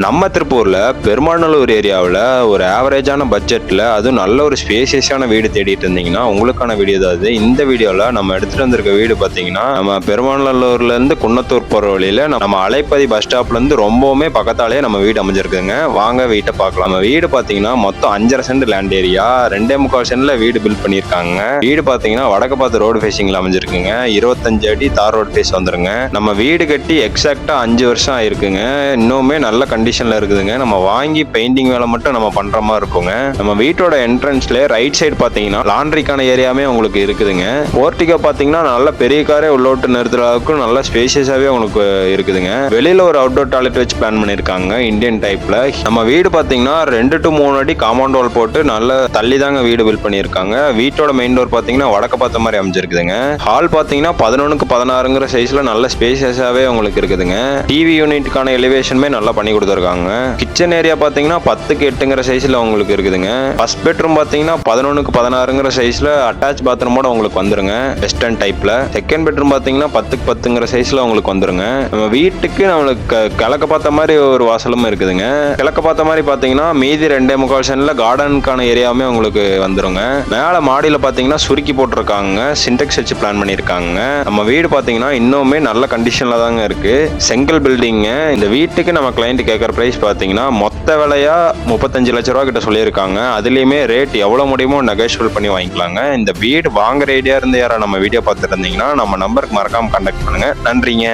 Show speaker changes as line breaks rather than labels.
நம்ம திருப்பூர்ல பெருமாநல்லூர் ஏரியாவில் ஒரு ஆவரேஜான பட்ஜெட்ல அதுவும் நல்ல ஒரு ஸ்பேசியஸான வீடு தேடிட்டு இருந்தீங்கன்னா உங்களுக்கான வீடியோ தான் இது. இந்த வீடியோல நம்ம எடுத்துட்டு வந்திருக்க வீடு பார்த்தீங்கன்னா நம்ம பெருமாநல்லூர்ல இருந்து குன்னத்தூர் போற வழியில நம்ம அலைப்பதி பஸ் ஸ்டாப்ல இருந்து ரொம்பவுமே பக்கத்தாலேயே நம்ம வீடு அமைஞ்சிருக்குங்க. வாங்க வீட்டை பார்க்கலாம். நம்ம வீடு பார்த்தீங்கன்னா மொத்தம் 5.5 சென்ட் லேண்ட் ஏரியா, 2.25 சென்ட்ல வீடு பில்ட் பண்ணியிருக்காங்க. வீடு பார்த்தீங்கன்னா வடக்கு பார்த்து ரோடு ஃபேசிங்ல அமைஞ்சிருக்குங்க. 25 அடி தார் ரோடு ஃபேஸ் வந்துருங்க. நம்ம வீடு கட்டி எக்ஸாக்டா 5 வருஷம் ஆயிருக்குங்க. இன்னுமே நல்ல கண்டிஷன்ல இருக்குதுங்க. நம்ம வாங்கி பெயிண்டிங் வேலை மட்டும் நம்ம பண்ற மாதிரி இருக்குங்க. நம்ம வீட்டோட என்ட்ரன்ஸ்ல ரைட் சைடு பாத்தீங்கன்னா லாண்ட்ரிக்கான ஏரியாமே உங்களுக்கு இருக்குதுங்க. போர்ட்டிகோ பாத்தீங்கன்னா நல்ல பெரிய காரே உள்ளோட்டு நிறுத்துற அளவுக்கு நல்ல ஸ்பேசியஸாவே உங்களுக்கு இருக்குதுங்க. வெளியில ஒரு அவுட்டோர் டாய்லெட் வச்சு பிளான் பண்ணிருக்காங்க இந்தியன் டைப்ல. நம்ம வீடு பாத்தீங்கன்னா 2 to 3 அடி காம்பவுண்ட் வால் போட்டு நல்ல தள்ளி தாங்க வீடு பில்ட் பண்ணிருக்காங்க. வீட்டோட மெயின் டோர் பாத்தீங்கன்னா வடக்க பார்த்த மாதிரி அமைஞ்சிருக்குதுங்க. ஹால் பாத்தீங்கன்னா 11க்கு 16ங்கிற சைஸ்ல நல்ல ஸ்பேசியஸாவே உங்களுக்கு இருக்குதுங்க. டிவி யூனிட்டுக்கான எலிவேஷனுமே நல்லா பண்ணி கொடுத்துருக்காங்க. கிச்சன் ஏரியா பாத்தீங்கன்னா 10க்கு 8ங்கிற சைஸ்ல உங்களுக்கு இருக்குதுங்க. ஃபர்ஸ்ட் பெட்ரூம் பாத்தீங்கன்னா 11க்கு 16ங்கிற சைஸ்ல அட்டாச் பாத்ரூமோட உங்களுக்கு வந்துருங்க வெஸ்டர்ன் டைப்ல. செகண்ட் பெட்ரூம் பாத்தீங்கன்னா 10க்கு 10ங்கிற சைஸ்ல உங்களுக்கு வந்துருங்க. நம்ம வீட்டுக்கு நம்மளுக்கு கிழக்க பார்த்த மாதிரி ஒரு வாசலும் இருக்குதுங்க. கிழக்க பார்த்த மாதிரி பாத்தீங்கன்னா மீதி 2.25 சென்ட்ல கார்டனுக்கான ஏரியாவுமே உங்களுக்கு வந்துருங்க. மேல மாடியில பாத்தீங்கன்னா சுருக்கி போட்டிருக்காங்க, சின்டெக்ஸ் வச்சு பிளான் பண்ணிருக்காங்க. நம்ம வீடு பாத்தீங்கன்னா இன்னுமே நல்ல கண்டிஷன்ல தாங்க இருக்கு. செங்கல் பில்டிங். இந்த வீட்டுக்கு நம்ம கிளைண்ட் கேட்கற பிரைஸ் பாத்தீங்கன்னா மொத்த விலையா 35 லட்சம் ரூபாய் கிட்ட சொல்லியிருக்காங்க. அதுலயுமே ரேட் எவ்வளவு முடியுமோ நெகோஷியபிள் பண்ணி வாங்கிக்கலாங்க. இந்த வீடு வாங்குற ஐடியா இருந்து யாரா நம்ம வீடியோ பார்த்துட்டு இருந்தீங்கன்னா நம்ம நம்பருக்கு மறக்காம கான்டாக்ட் பண்ணுங்க. நன்றிங்க.